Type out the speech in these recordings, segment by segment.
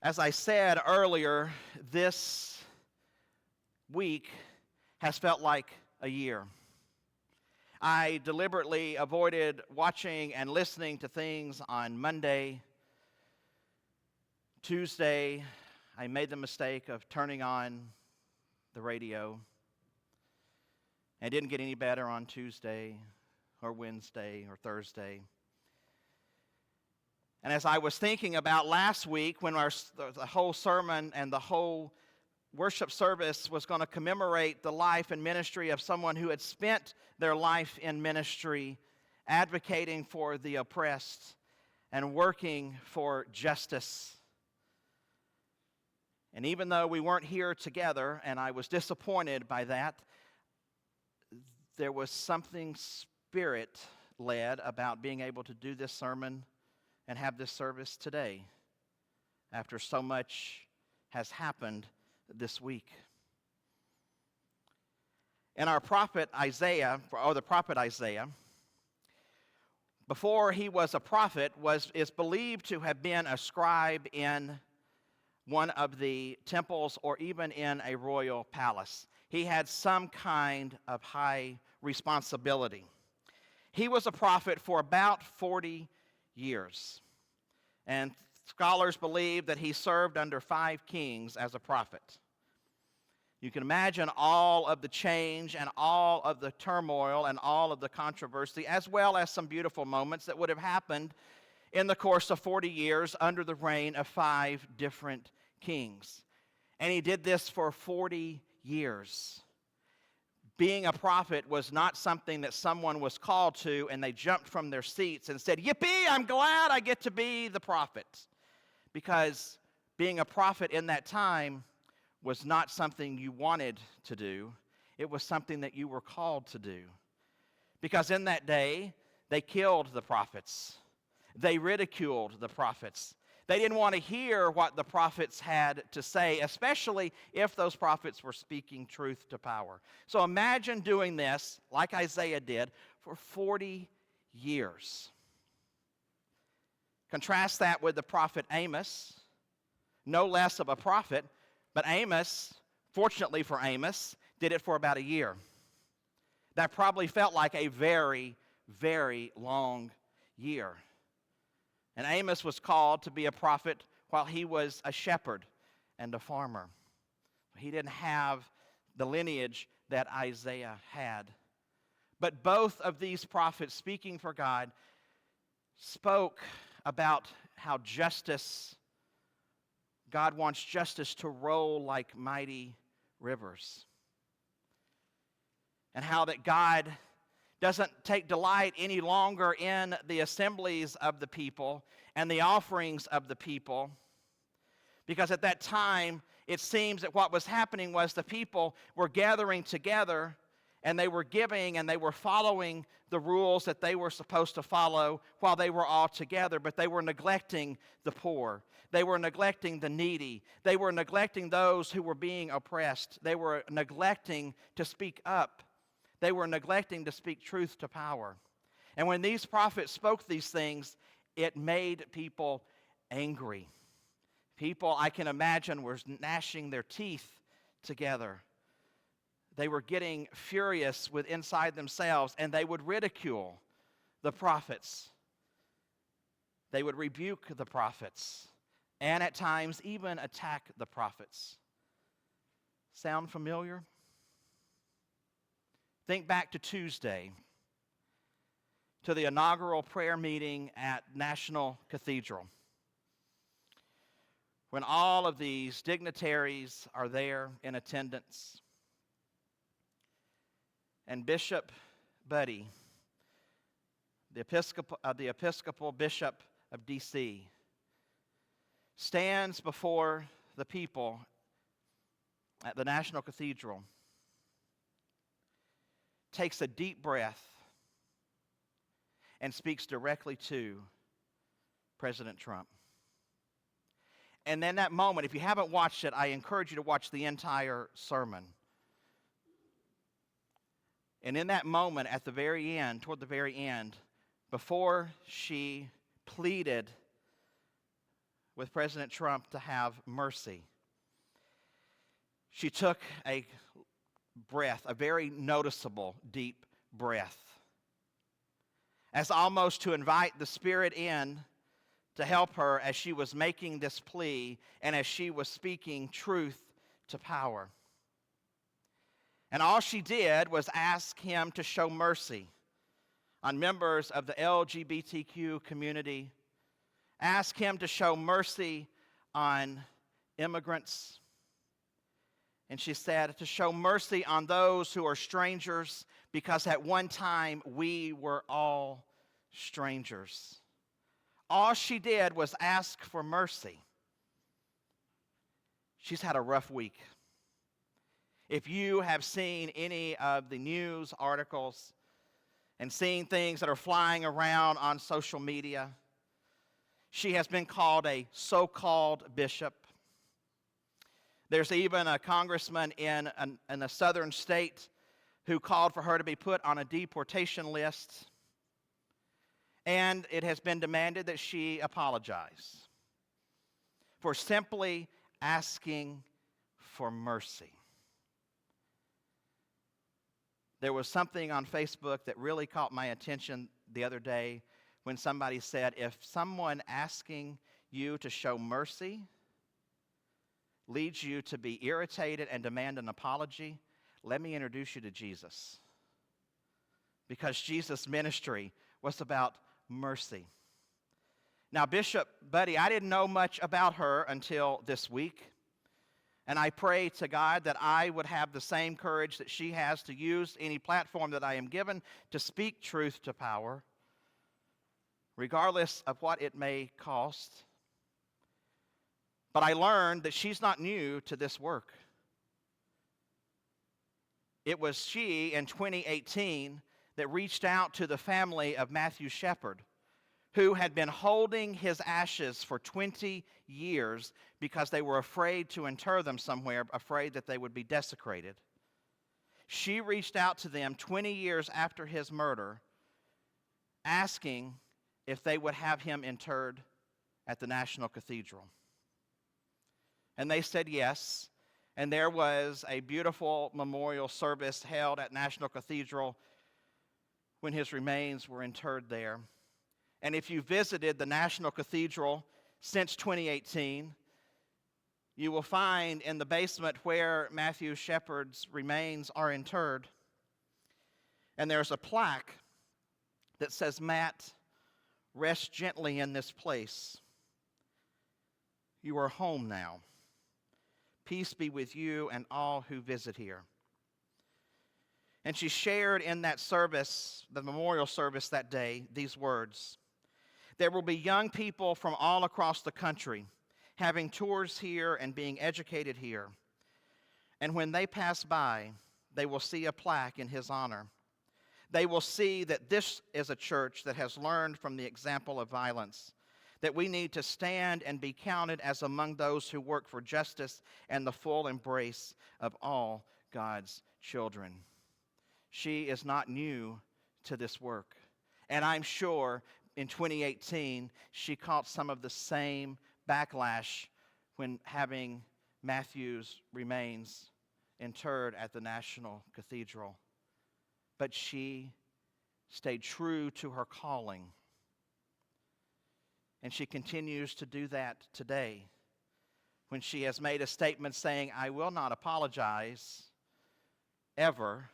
As I said earlier, this week has felt like a year. I deliberately avoided watching and listening to things on Monday. Tuesday, I made the mistake of turning on the radio. It didn't get any better on Tuesday or Wednesday or Thursday. And as I was thinking about last week when the whole sermon and the whole worship service was going to commemorate the life and ministry of someone who had spent their life in ministry, advocating for the oppressed and working for justice. And even though we weren't here together, and I was disappointed by that, there was something Spirit-led about being able to do this sermon and have this service today after so much has happened this week. And our prophet Isaiah, before he was a prophet, is believed to have been a scribe in one of the temples or even in a royal palace. He had some kind of high responsibility. He was a prophet for about 40 years. And scholars believe that he served under 5 kings as a prophet. You can imagine all of the change and all of the turmoil and all of the controversy, as well as some beautiful moments that would have happened in the course of 40 years under the reign of 5 different kings. And he did this for 40 years. Being a prophet was not something that someone was called to and they jumped from their seats and said, "Yippee, I'm glad I get to be the prophet." Because being a prophet in that time was not something you wanted to do. It was something that you were called to do. Because in that day, they killed the prophets. They ridiculed the prophets. They didn't want to hear what the prophets had to say, especially if those prophets were speaking truth to power. So imagine doing this, like Isaiah did, for 40 years. Contrast that with the prophet Amos, no less of a prophet, but Amos, fortunately for Amos, did it for about a year. That probably felt like a very, very long year. And Amos was called to be a prophet while he was a shepherd and a farmer. He didn't have the lineage that Isaiah had. But both of these prophets, speaking for God, spoke about how God wants justice to roll like mighty rivers. And how that God doesn't take delight any longer in the assemblies of the people and the offerings of the people. Because at that time, it seems that what was happening was the people were gathering together and they were giving and they were following the rules that they were supposed to follow while they were all together, but they were neglecting the poor. They were neglecting the needy. They were neglecting those who were being oppressed. They were neglecting to speak up. They were neglecting to speak truth to power. And when these prophets spoke these things, it made people angry. People, I can imagine, were gnashing their teeth together. They were getting furious inside themselves, and they would ridicule the prophets. They would rebuke the prophets, and at times even attack the prophets. Sound familiar? Think back to Tuesday, to the inaugural prayer meeting at National Cathedral, when all of these dignitaries are there in attendance. And Bishop Buddy, the Episcopal Bishop of D.C., stands before the people at the National Cathedral, takes a deep breath, and speaks directly to President Trump. And in that moment, if you haven't watched it, I encourage you to watch the entire sermon. And in that moment, at the very end, toward the very end, before she pleaded with President Trump to have mercy. She took a breath, a very noticeable deep breath, as almost to invite the Spirit in to help her as she was making this plea and as she was speaking truth to power. And all she did was ask him to show mercy on members of the LGBTQ community, ask him to show mercy on immigrants. And she said to show mercy on those who are strangers, because at one time we were all strangers. All she did was ask for mercy. She's had a rough week. If you have seen any of the news articles and seen things that are flying around on social media, she has been called a so-called bishop. There's even a congressman in a southern state who called for her to be put on a deportation list. And it has been demanded that she apologize for simply asking for mercy. There was something on Facebook that really caught my attention the other day when somebody said, if someone asking you to show mercy leads you to be irritated and demand an apology, let me introduce you to Jesus. Because Jesus' ministry was about mercy. Now, Bishop Buddy, I didn't know much about her until this week. And I pray to God that I would have the same courage that she has to use any platform that I am given to speak truth to power, regardless of what it may cost. But I learned that she's not new to this work. It was she in 2018 that reached out to the family of Matthew Shepard, who had been holding his ashes for 20 years because they were afraid to inter them somewhere, afraid that they would be desecrated. She reached out to them 20 years after his murder, asking if they would have him interred at the National Cathedral. And they said yes, and there was a beautiful memorial service held at National Cathedral when his remains were interred there. And if you visited the National Cathedral since 2018, you will find in the basement where Matthew Shepard's remains are interred, and there's a plaque that says, "Matt, rest gently in this place. You are home now. Peace be with you and all who visit here." And she shared in that service, the memorial service that day, these words: "There will be young people from all across the country having tours here and being educated here. And when they pass by, they will see a plaque in his honor. They will see that this is a church that has learned from the example of violence, that we need to stand and be counted as among those who work for justice and the full embrace of all God's children." She is not new to this work. And I'm sure in 2018, she caught some of the same backlash when having Matthew's remains interred at the National Cathedral. But she stayed true to her calling. And she continues to do that today when she has made a statement saying, "I will not apologize ever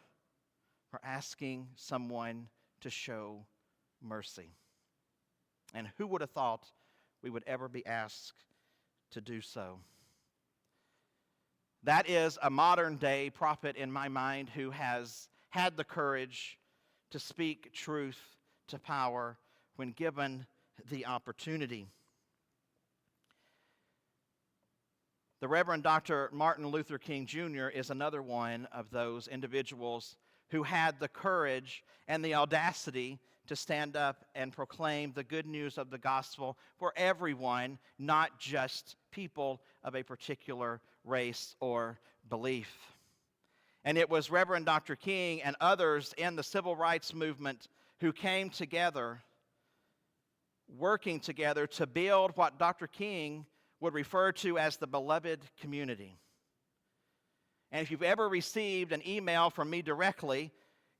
for asking someone to show mercy." And who would have thought we would ever be asked to do so? That is a modern day prophet in my mind who has had the courage to speak truth to power when given the opportunity. The Reverend Dr. Martin Luther King Jr. is another one of those individuals who had the courage and the audacity to stand up and proclaim the good news of the gospel for everyone, not just people of a particular race or belief. And it was Reverend Dr. King and others in the civil rights movement who came together, working together to build what Dr. King would refer to as the beloved community. And if you've ever received an email from me directly,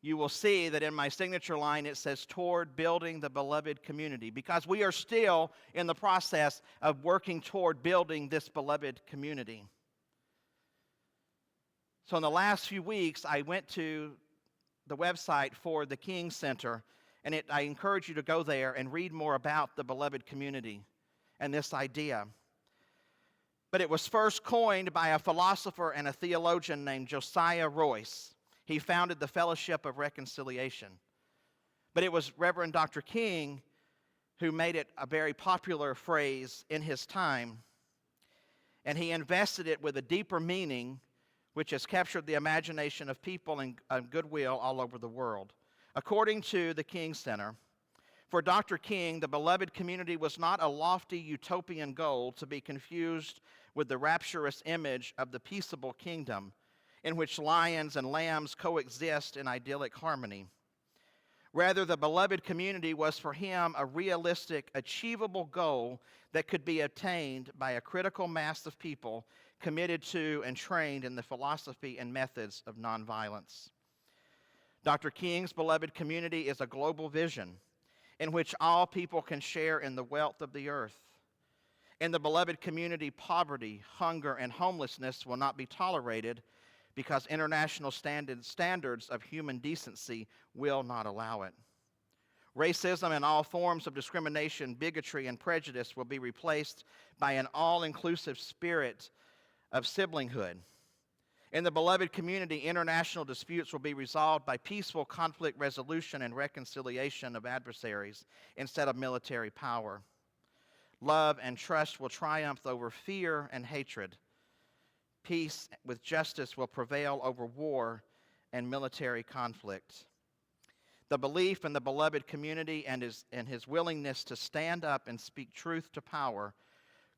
you will see that in my signature line it says, "Toward building the beloved community," because we are still in the process of working toward building this beloved community. So in the last few weeks, I went to the website for the King Center, and I encourage you to go there and read more about the beloved community and this idea. But it was first coined by a philosopher and a theologian named Josiah Royce. He founded the Fellowship of Reconciliation. But it was Reverend Dr. King who made it a very popular phrase in his time. And he invested it with a deeper meaning, which has captured the imagination of people and goodwill all over the world. According to the King Center, for Dr. King, the beloved community was not a lofty utopian goal to be confused with the rapturous image of the peaceable kingdom in which lions and lambs coexist in idyllic harmony. Rather, the beloved community was for him a realistic, achievable goal that could be attained by a critical mass of people committed to and trained in the philosophy and methods of nonviolence. Dr. King's beloved community is a global vision in which all people can share in the wealth of the earth. In the beloved community, poverty, hunger, and homelessness will not be tolerated because international standards of human decency will not allow it. Racism and all forms of discrimination, bigotry, and prejudice will be replaced by an all-inclusive spirit of siblinghood. In the beloved community, international disputes will be resolved by peaceful conflict resolution and reconciliation of adversaries instead of military power. Love and trust will triumph over fear and hatred. Peace with justice will prevail over war and military conflict. The belief in the beloved community and his willingness to stand up and speak truth to power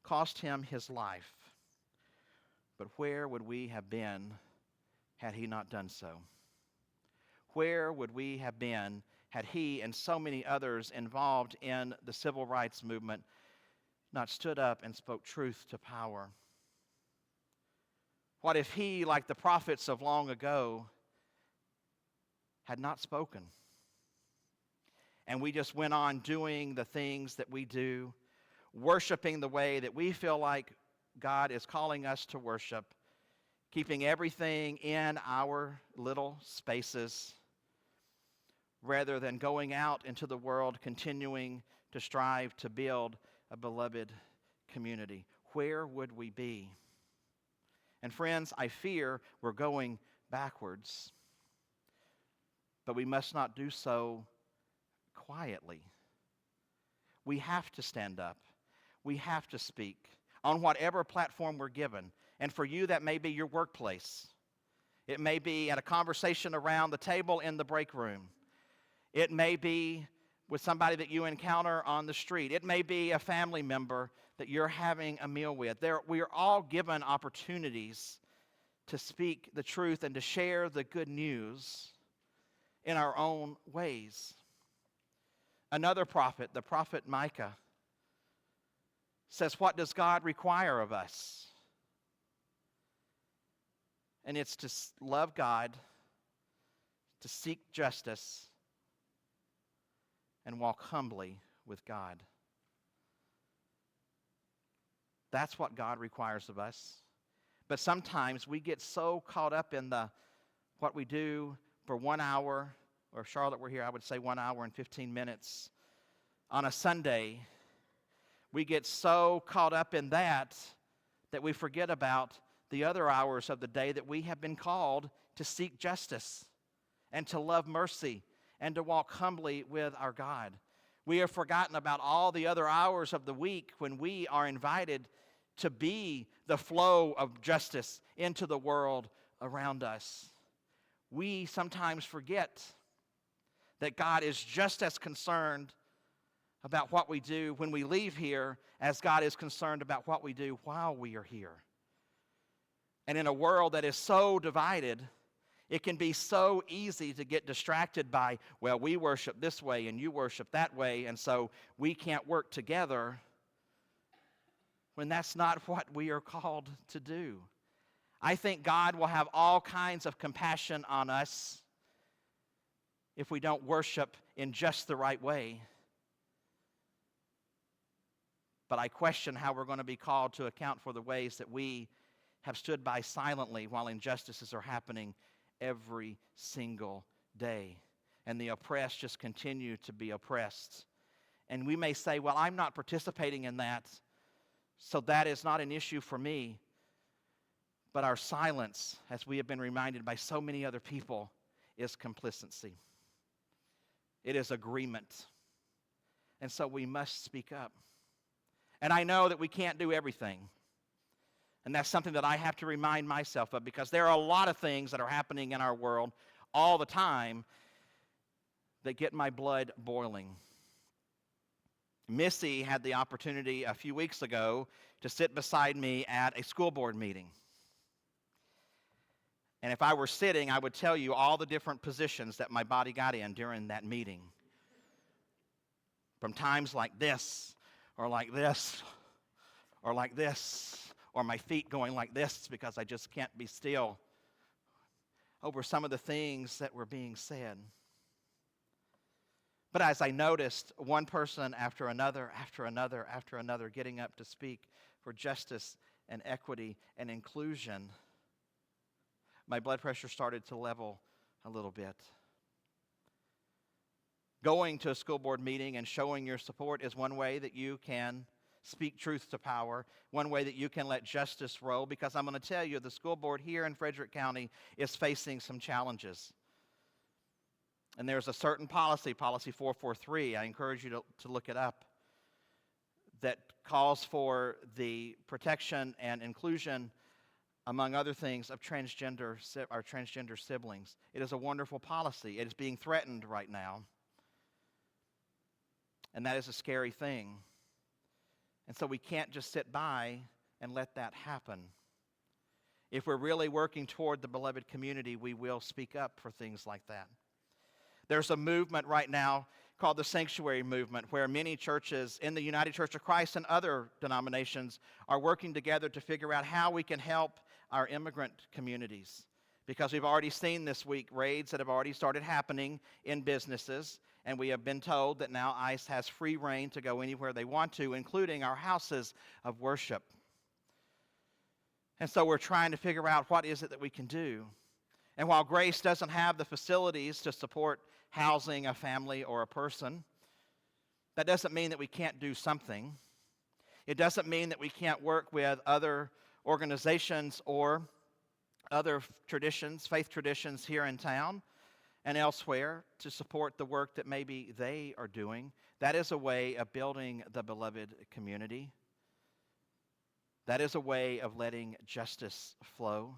cost him his life. But where would we have been had he not done so? Where would we have been had he and so many others involved in the civil rights movement not stood up and spoke truth to power? What if he, like the prophets of long ago, had not spoken? And we just went on doing the things that we do, worshiping the way that we feel like God is calling us to worship, keeping everything in our little spaces, rather than going out into the world, continuing to strive to build a beloved community. Where would we be? And friends, I fear we're going backwards. But we must not do so quietly. We have to stand up. We have to speak on whatever platform we're given. And for you, that may be your workplace. It may be at a conversation around the table in the break room. It may be with somebody that you encounter on the street. It may be a family member that you're having a meal with. We are all given opportunities to speak the truth and to share the good news in our own ways. Another prophet, the prophet Micah, says, what does God require of us? And it's to love God, to seek justice, and walk humbly with God. That's what God requires of us. But sometimes we get so caught up in what we do for 1 hour, or if Charlotte were here, I would say 1 hour and 15 minutes on a Sunday. We get so caught up in that we forget about the other hours of the day that we have been called to seek justice and to love mercy and to walk humbly with our God. We have forgotten about all the other hours of the week when we are invited to be the flow of justice into the world around us. We sometimes forget that God is just as concerned about what we do when we leave here as God is concerned about what we do while we are here. And in a world that is so divided, it can be so easy to get distracted by, well, we worship this way and you worship that way, and so we can't work together, when that's not what we are called to do. I think God will have all kinds of compassion on us if we don't worship in just the right way. But I question how we're going to be called to account for the ways that we have stood by silently while injustices are happening every single day. And the oppressed just continue to be oppressed. And we may say, well, I'm not participating in that, so that is not an issue for me. But our silence, as we have been reminded by so many other people, is complacency. It is agreement. And so we must speak up. And I know that we can't do everything. And that's something that I have to remind myself of, because there are a lot of things that are happening in our world all the time that get my blood boiling. Missy had the opportunity a few weeks ago to sit beside me at a school board meeting. And if I were sitting, I would tell you all the different positions that my body got in during that meeting. From times like this, or like this, or like this, or my feet going like this because I just can't be still over some of the things that were being said. But as I noticed one person after another, getting up to speak for justice and equity and inclusion, my blood pressure started to level a little bit. Going to a school board meeting and showing your support is one way that you can speak truth to power, one way that you can let justice roll, because I'm going to tell you, the school board here in Frederick County is facing some challenges. And there's a certain policy 443, I encourage you to look it up, that calls for the protection and inclusion, among other things, of our transgender siblings. It is a wonderful policy. It is being threatened right now. And that is a scary thing. And so we can't just sit by and let that happen. If we're really working toward the beloved community, we will speak up for things like that. There's a movement right now called the Sanctuary Movement, where many churches in the United Church of Christ and other denominations are working together to figure out how we can help our immigrant communities. Because we've already seen this week raids that have already started happening in businesses, and we have been told that now ICE has free reign to go anywhere they want to, including our houses of worship. And so we're trying to figure out what is it that we can do. And while Grace doesn't have the facilities to support housing a family or a person, that doesn't mean that we can't do something. It doesn't mean that we can't work with other organizations or other traditions, faith traditions here in town and elsewhere to support the work that maybe they are doing. That is a way of building the beloved community. That is a way of letting justice flow.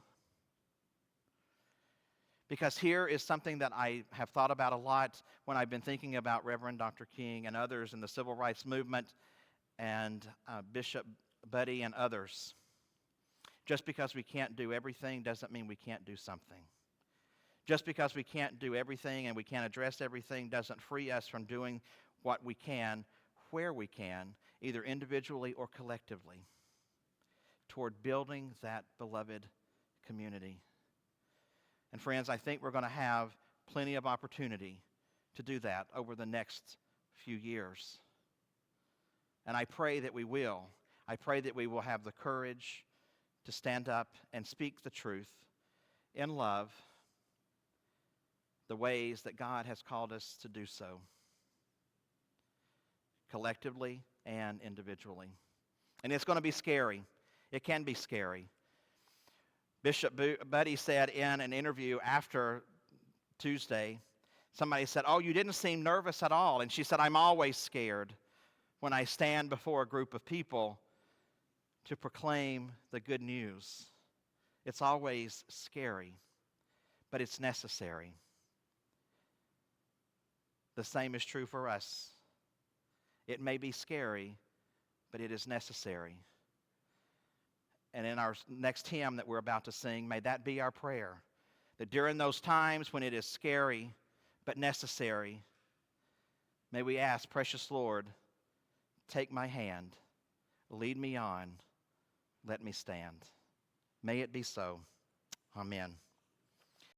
Because here is something that I have thought about a lot when I've been thinking about Reverend Dr. King and others in the civil rights movement and Bishop Buddy and others. Just because we can't do everything doesn't mean we can't do something. Just because we can't do everything and we can't address everything doesn't free us from doing what we can, where we can, either individually or collectively, toward building that beloved community. And friends, I think we're going to have plenty of opportunity to do that over the next few years. And I pray that we will. I pray that we will have the courage to stand up and speak the truth in love, the ways that God has called us to do so, collectively and individually. And it's going to be scary. It can be scary. Bishop Buddy said in an interview after Tuesday, somebody said, "Oh, you didn't seem nervous at all." And she said, "I'm always scared when I stand before a group of people to proclaim the good news. It's always scary, but it's necessary." The same is true for us. It may be scary, but it is necessary. And in our next hymn that we're about to sing, may that be our prayer, that during those times when it is scary but necessary, may we ask, precious Lord, take my hand, lead me on, let me stand. May it be so. Amen.